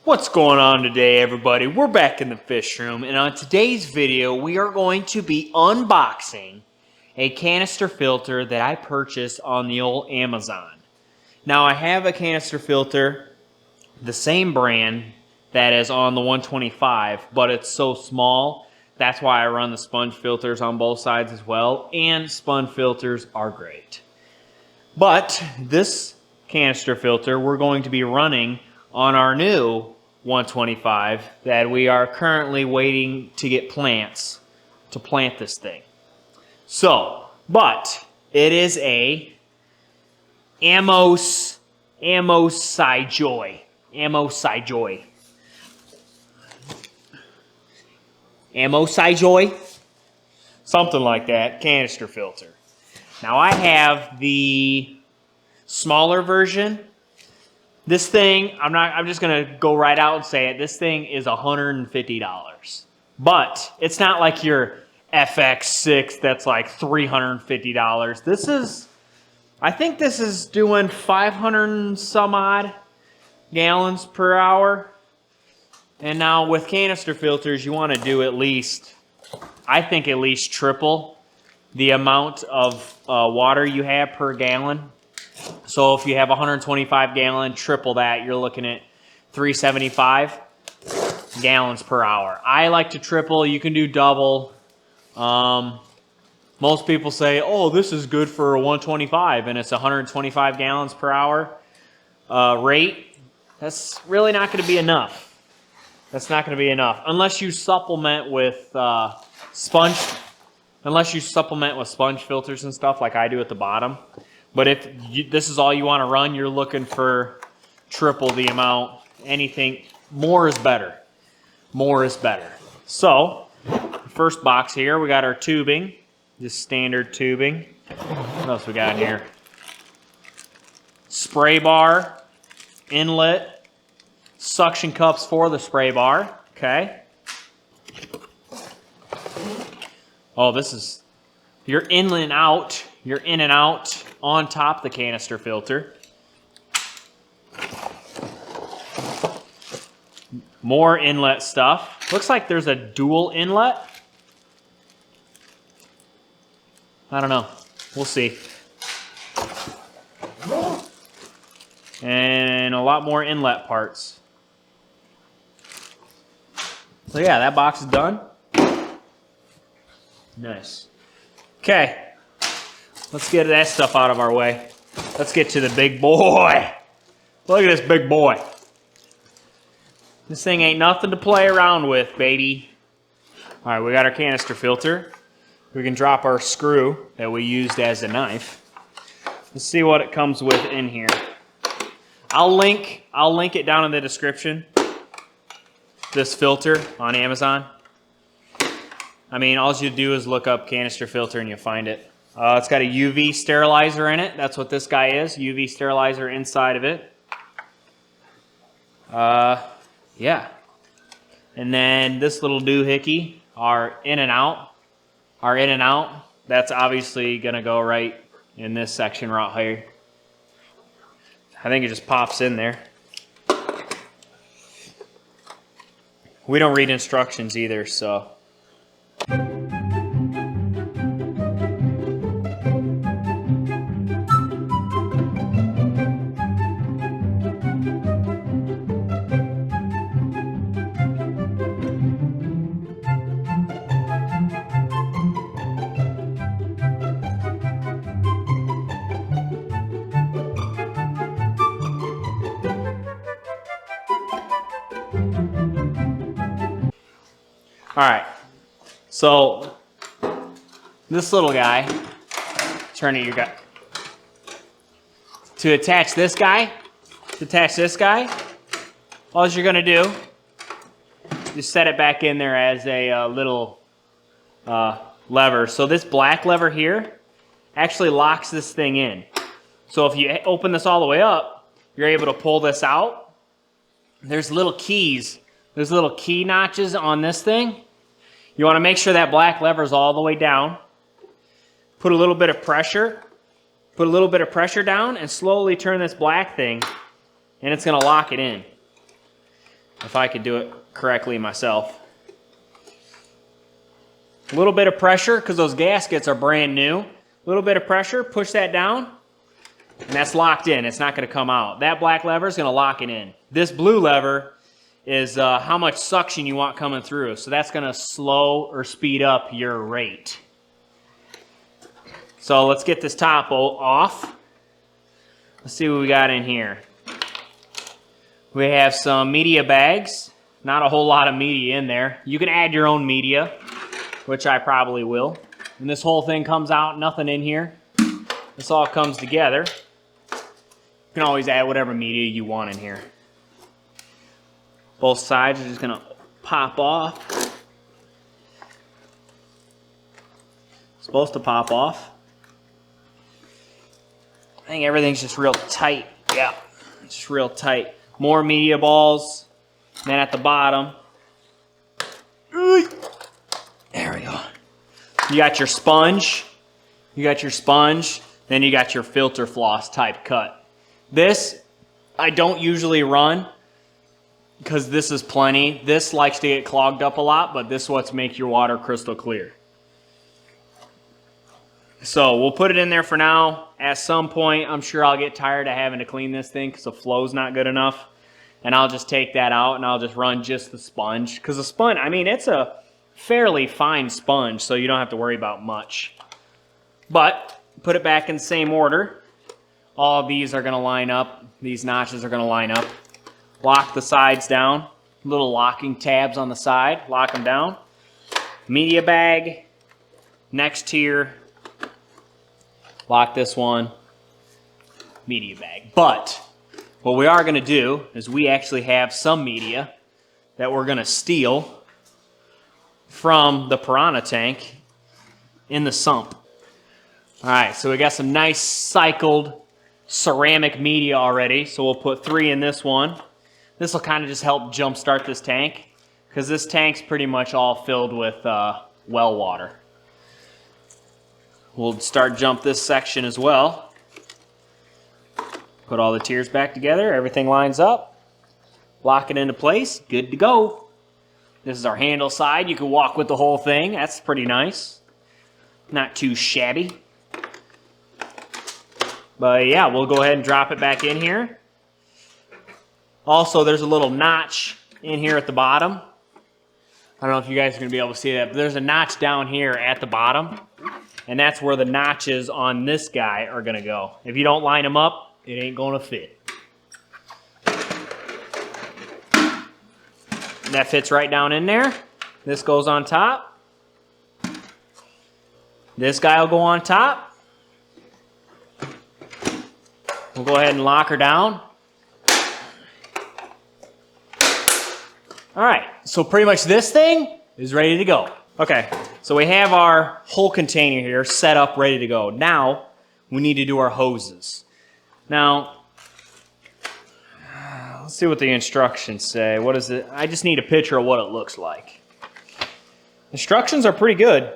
What's going on today, everybody? We're back in the fish room, and on today's video we are going to be unboxing a canister filter that I purchased on the old Amazon. Now I have a canister filter, the same brand that is on the 125, but it's so small, that's why I run the sponge filters on both sides as well, and sponge filters are great. But this canister filter we're going to be running on our new 125 that we are currently waiting to get plants to plant this thing. So, but it is a Ammo Joy, something like that, canister filter. Now I have the smaller version. This thing, I'm just gonna go right out and say it, this thing is $150. But it's not like your FX6 that's like $350. This is, I think this is doing 500 and some odd gallons per hour. And now with canister filters, you wanna do at least, I think at least triple the amount of water you have per gallon. So if you have 125 gallon, triple that, you're looking at 375 gallons per hour. I like to triple, you can do double. Most people say, oh, this is good for a 125 and it's 125 gallons per hour rate. That's really not gonna be enough. That's not gonna be enough. Unless you supplement with sponge filters and stuff like I do at the bottom. But if this is all you want to run, you're looking for triple the amount. Anything, more is better. More is better. So, first box here, we got our tubing. Just standard tubing. What else we got in here? Spray bar, inlet, suction cups for the spray bar. Okay. Oh, this is, you're in and out. You're in and out on top of the canister filter. More inlet stuff. Looks like there's a dual inlet. I don't know. We'll see. And a lot more inlet parts. So yeah, that box is done. Nice. Okay. Let's get that stuff out of our way. Let's get to the big boy. Look at this big boy. This thing ain't nothing to play around with, baby. All right, we got our canister filter. We can drop our screw that we used as a knife. Let's see what it comes with in here. I'll link it down in the description. This filter on Amazon. I mean, all you do is look up canister filter and you'll find it. It's got a UV sterilizer in it. That's what this guy is. UV sterilizer inside of it. Yeah. And then this little doohickey, our in and out. That's obviously gonna go right in this section right here. I think it just pops in there. We don't read instructions either, so. All right, so this little guy, turn it your guy. To attach this guy, all you're gonna do, just set it back in there as a little lever. So this black lever here actually locks this thing in. So if you open this all the way up, you're able to pull this out. There's little keys. There's little key notches on this thing. You want to make sure that black lever is all the way down. Put a little bit of pressure down and slowly turn this black thing and it's going to lock it in. if I could do it correctly myself. A little bit of pressure, because those gaskets are brand new. A little bit of pressure, push that down, and that's locked in. It's not going to come out. That black lever is going to lock it in. This blue lever is how much suction you want coming through. So that's going to slow or speed up your rate. So let's get this top off. Let's see what we got in here. We have some media bags. Not a whole lot of media in there. You can add your own media, which I probably will. And this whole thing comes out, nothing in here. This all comes together. You can always add whatever media you want in here. Both sides are just gonna pop off. It's supposed to pop off. I think everything's just real tight. Yeah, it's just real tight. More media balls. Then at the bottom, there we go. You got your sponge. Then you got your filter floss type cut. This, I don't usually run because this is plenty. This likes to get clogged up a lot, but this is what's make your water crystal clear. So we'll put it in there for now. At some point, I'm sure I'll get tired of having to clean this thing because the flow's not good enough. And I'll just take that out and I'll just run just the sponge. Because the sponge, I mean, it's a fairly fine sponge, so you don't have to worry about much. But put it back in the same order. All of these are going to line up. These notches are going to line up. Lock the sides down. Little locking tabs on the side. Lock them down. Media bag. Next tier. Lock this one. Media bag. But what we are going to do is we actually have some media that we're going to steal from the Piranha tank in the sump. All right, so we got some nice cycled ceramic media already. So we'll put 3 in this one. This will kind of just help jumpstart this tank because this tank's pretty much all filled with well water. We'll jump this section as well. Put all the tiers back together. Everything lines up. Lock it into place. Good to go. This is our handle side. You can walk with the whole thing. That's pretty nice. Not too shabby. But yeah, we'll go ahead and drop it back in here. Also, there's a little notch in here at the bottom. I don't know if you guys are going to be able to see that, but there's a notch down here at the bottom. And that's where the notches on this guy are going to go. If you don't line them up, it ain't going to fit. That fits right down in there. This goes on top. This guy will go on top. We'll go ahead and lock her down. All right, so pretty much this thing is ready to go. Okay, so we have our whole container here set up, ready to go. Now, we need to do our hoses. Now, let's see what the instructions say. What is it? I just need a picture of what it looks like. Instructions are pretty good.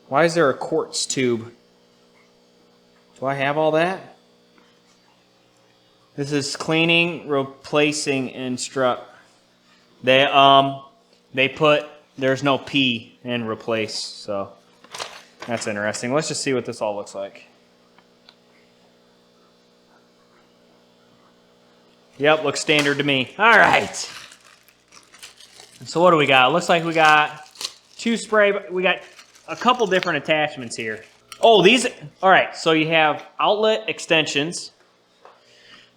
Why is there a quartz tube? Do I have all that? This is cleaning, replacing, They put, there's no P in replace, so that's interesting. Let's just see what this all looks like. Yep, looks standard to me. All right. So what do we got? It looks like we got we got a couple different attachments here. Oh, these, all right, so you have outlet extensions.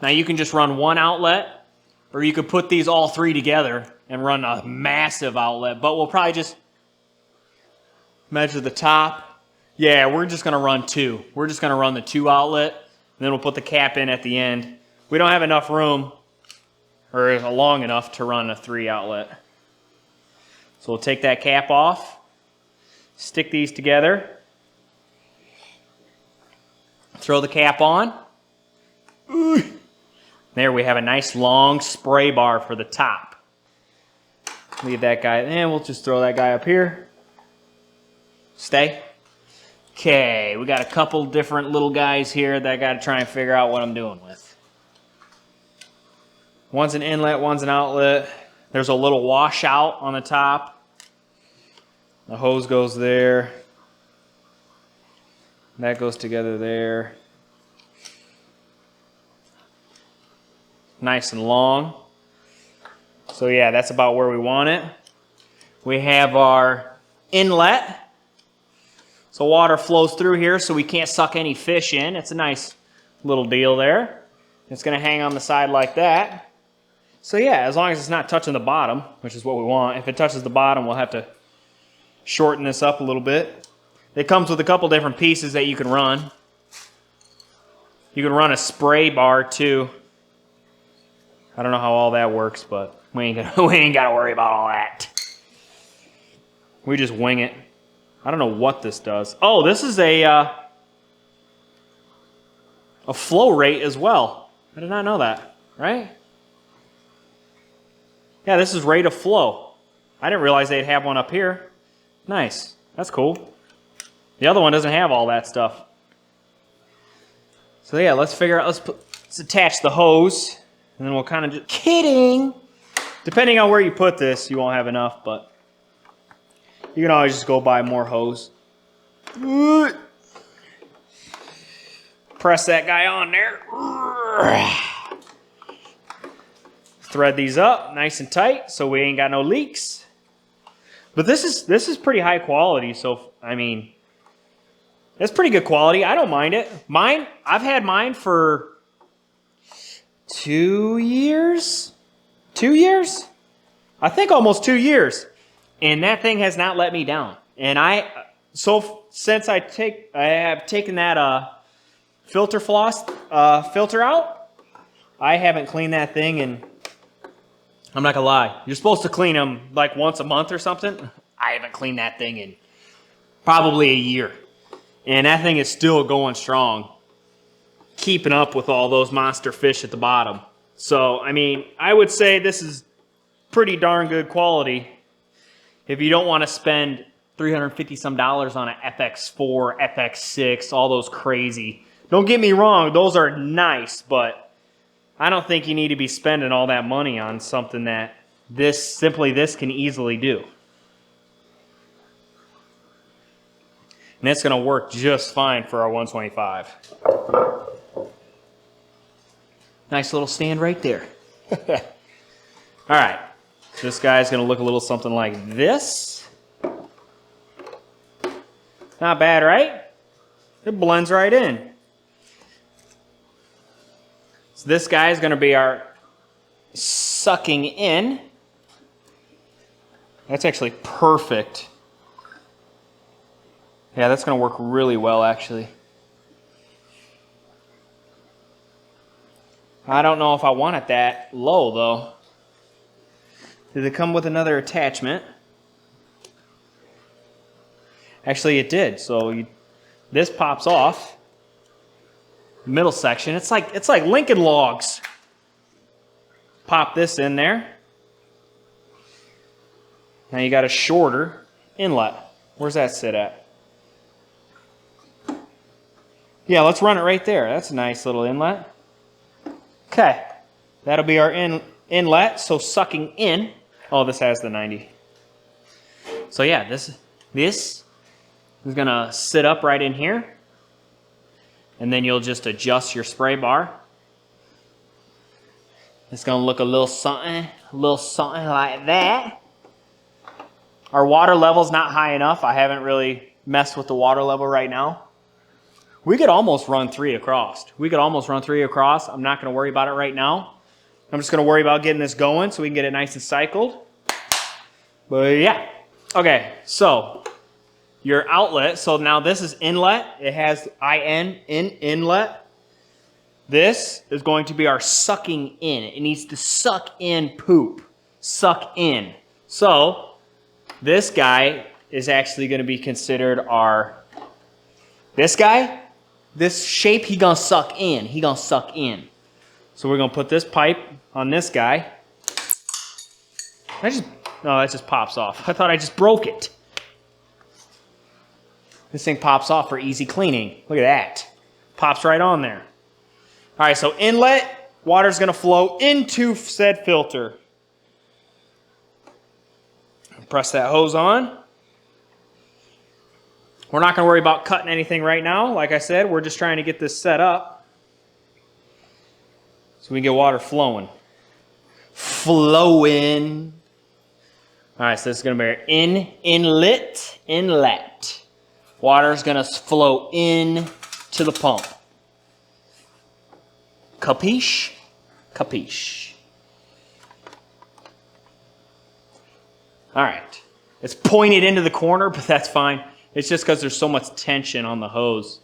Now you can just run one outlet, or you could put these all 3 together and run a massive outlet, but we'll probably just measure the top. Yeah, we're just gonna run 2. We're just gonna run the 2 outlet, and then we'll put the cap in at the end. We don't have enough room, or long enough to run a 3 outlet. So we'll take that cap off, stick these together, throw the cap on. There we have a nice long spray bar for the top. Leave that guy, and we'll just throw that guy up here. Stay. Okay, we got a couple different little guys here that I got to try and figure out what I'm doing with. One's an inlet, one's an outlet. There's a little washout on the top. The hose goes there. That goes together there. Nice and long. So yeah, that's about where we want it. We have our inlet. So water flows through here so we can't suck any fish in. It's a nice little deal there. It's going to hang on the side like that. So yeah, as long as it's not touching the bottom, which is what we want. If it touches the bottom, we'll have to shorten this up a little bit. It comes with a couple different pieces that you can run. You can run a spray bar too. I don't know how all that works, but we ain't got to worry about all that. We just wing it. I don't know what this does. Oh, this is a flow rate as well. I did not know that, right? Yeah, this is rate of flow. I didn't realize they'd have one up here. Nice. That's cool. The other one doesn't have all that stuff. So yeah, let's figure out, let's attach the hose, and then we'll kind of just, kidding! Depending on where you put this, you won't have enough, but you can always just go buy more hose. Press that guy on there. Thread these up nice and tight so we ain't got no leaks. But this is pretty high quality, so I mean, it's pretty good quality. I don't mind it. I've had mine for 2 years? 2 years? I think almost 2 years. And that thing has not let me down. And since I have taken that filter floss filter out, I haven't cleaned that thing, and I'm not gonna lie, you're supposed to clean them like once a month or something. I haven't cleaned that thing in probably a year. And that thing is still going strong, keeping up with all those monster fish at the bottom. So, I mean, I would say this is pretty darn good quality if you don't want to spend $350 some on an FX4, FX6, all those crazy. Don't get me wrong, those are nice, but I don't think you need to be spending all that money on something that this can easily do. And it's going to work just fine for our 125. Nice little stand right there. All right. This guy's going to look a little something like this. Not bad, right? It blends right in. So this guy is going to be our sucking in. That's actually perfect. Yeah, that's going to work really well, actually. I don't know if I want it that low, though. Did it come with another attachment? Actually, it did. So this pops off. Middle section. It's like Lincoln logs. Pop this in there. Now you got a shorter inlet. Where's that sit at? Yeah, let's run it right there. That's a nice little inlet. Okay. That'll be our inlet. So sucking in. Oh, this has the 90. So yeah, this is going to sit up right in here. And then you'll just adjust your spray bar. It's going to look a little something like that. Our water level's not high enough. I haven't really messed with the water level right now. We could almost run 3 across. I'm not going to worry about it right now. I'm just going to worry about getting this going so we can get it nice and cycled. But yeah. Okay, so your outlet. So now this is inlet. It has IN, inlet. This is going to be our sucking in. It needs to suck in poop. Suck in. So this guy is actually going to be considered our, this guy, this shape, he gonna suck in. He gonna suck in. So we're gonna put this pipe on this guy. No, that just pops off. I thought I just broke it. This thing pops off for easy cleaning. Look at that. Pops right on there. All right, so inlet, water's going to flow into said filter. Press that hose on. We're not going to worry about cutting anything right now. Like I said, we're just trying to get this set up so we can get water flowing. Flowing. All right, so this is going to be inlet. Water is going to flow in to the pump. Capiche? Capiche. All right. It's pointed into the corner, but that's fine. It's just because there's so much tension on the hose.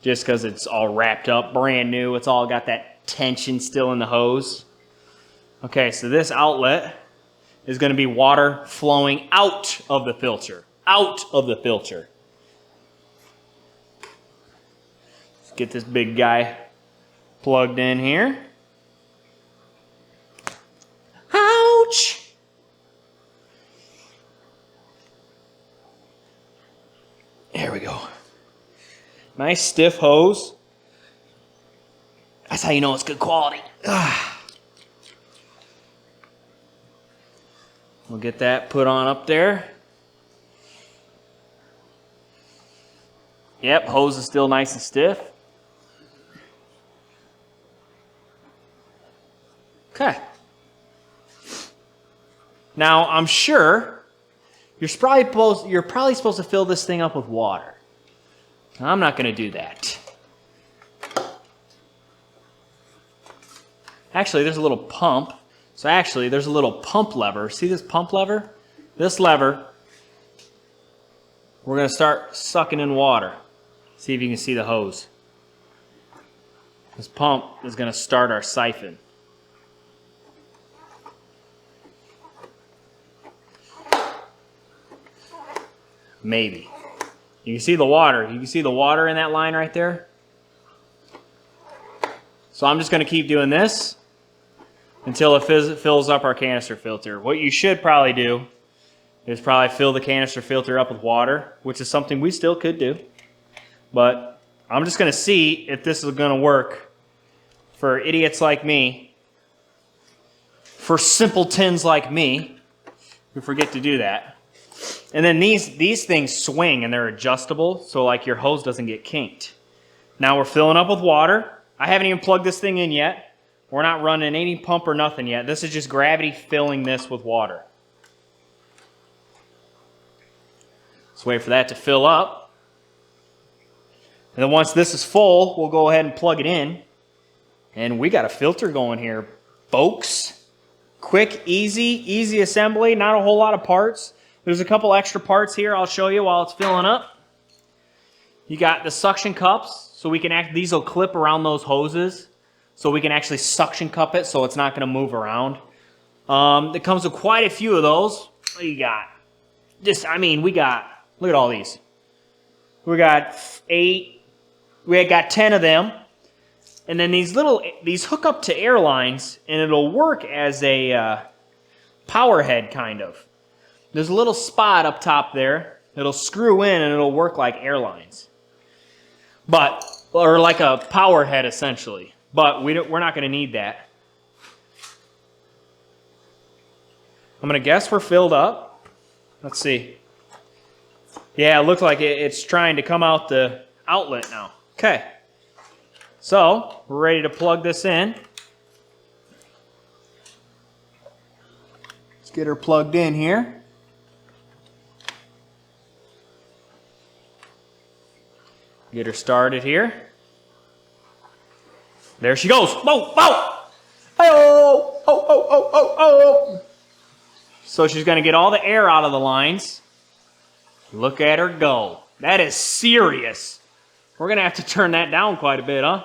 Just because it's all wrapped up, brand new. It's all got that tension still in the hose. Okay, so this outlet is going to be water flowing out of the filter. Out of the filter. Let's get this big guy plugged in here. Ouch! There we go. Nice stiff hose. That's how you know it's good quality. We'll get that put on up there. Yep, hose is still nice and stiff. Okay. Now, I'm sure you're probably supposed to fill this thing up with water. I'm not going to do that. Actually, there's a little pump. So actually, there's a little pump lever. See this pump lever? This lever, we're going to start sucking in water. See if you can see the hose. This pump is going to start our siphon. Maybe. You can see the water. You can see the water in that line right there. So I'm just going to keep doing this until it fills up our canister filter. What you should probably do is probably fill the canister filter up with water, which is something we still could do. But I'm just going to see if this is going to work for idiots like me, for simpletons like me who forget to do that. And then these things swing and they're adjustable, so like your hose doesn't get kinked. Now we're filling up with water. I haven't even plugged this thing in yet. We're not running any pump or nothing yet. This is just gravity filling this with water. Let's wait for that to fill up. And then once this is full, we'll go ahead and plug it in. And we got a filter going here, folks. Quick, easy assembly, not a whole lot of parts. There's a couple extra parts here I'll show you while it's filling up. You got the suction cups, so we can these will clip around those hoses, so we can actually suction cup it so it's not going to move around. It comes with quite a few of those. What do you got? Look at all these. We got 8, we got 10 of them. And then these hook up to air lines, and it'll work as a power head kind of. There's a little spot up top there. It'll screw in and it'll work like airlines. Or like a power head essentially. But we're not going to need that. I'm going to guess we're filled up. Let's see. Yeah, it looks like it's trying to come out the outlet now. Okay. So, we're ready to plug this in. Let's get her plugged in here. Get her started here. There she goes. Whoa, whoa! Oh, oh, oh, oh, oh, oh. So she's going to get all the air out of the lines. Look at her go. That is serious. We're going to have to turn that down quite a bit, huh?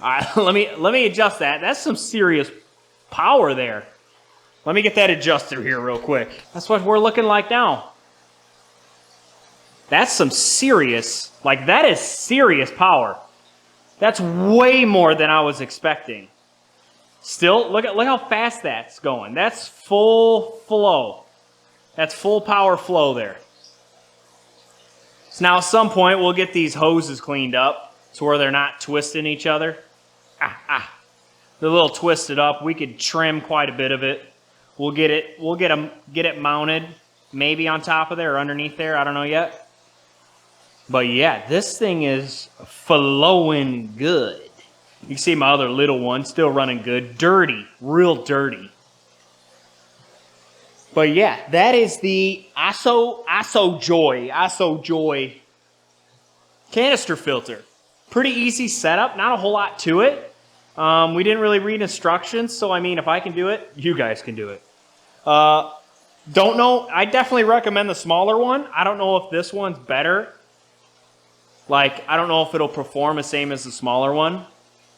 All right, let me adjust that. That's some serious power there. Let me get that adjusted here real quick. That's what we're looking like now. That's some serious, that is serious power. That's way more than I was expecting. Still, look how fast that's going. That's full flow. That's full power flow there. So now at some point we'll get these hoses cleaned up to where they're not twisting each other. They're a little twisted up. We could trim quite a bit of it. We'll get it mounted maybe on top of there or underneath there. I don't know yet. But yeah, this thing is flowing good. You can see my other little one still running good. Dirty, real dirty. But yeah, that is the Aso Joy canister filter. Pretty easy setup, not a whole lot to it. We didn't really read instructions, so I mean, if I can do it, you guys can do it. Don't know, I definitely recommend the smaller one. I don't know if this one's better. Like, I don't know if it'll perform the same as the smaller one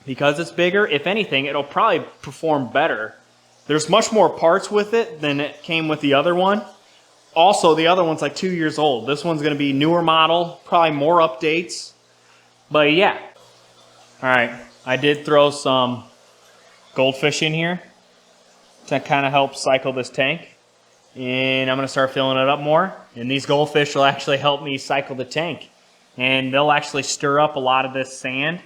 because it's bigger. If anything, it'll probably perform better. There's much more parts with it than it came with the other one. Also, the other one's like 2 years old. This one's going to be newer model, probably more updates. But yeah. All right, I did throw some goldfish in here to kind of help cycle this tank. And I'm going to start filling it up more. And these goldfish will actually help me cycle the tank. And they'll actually stir up a lot of this sand.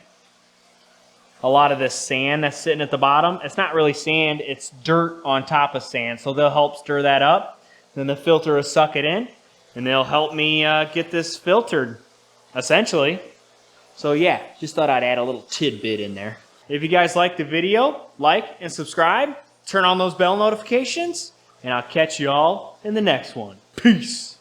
A lot of this sand that's sitting at the bottom. It's not really sand, it's dirt on top of sand. So they'll help stir that up. Then the filter will suck it in. And they'll help me get this filtered, essentially. So yeah, just thought I'd add a little tidbit in there. If you guys liked the video, like and subscribe. Turn on those bell notifications. And I'll catch you all in the next one. Peace.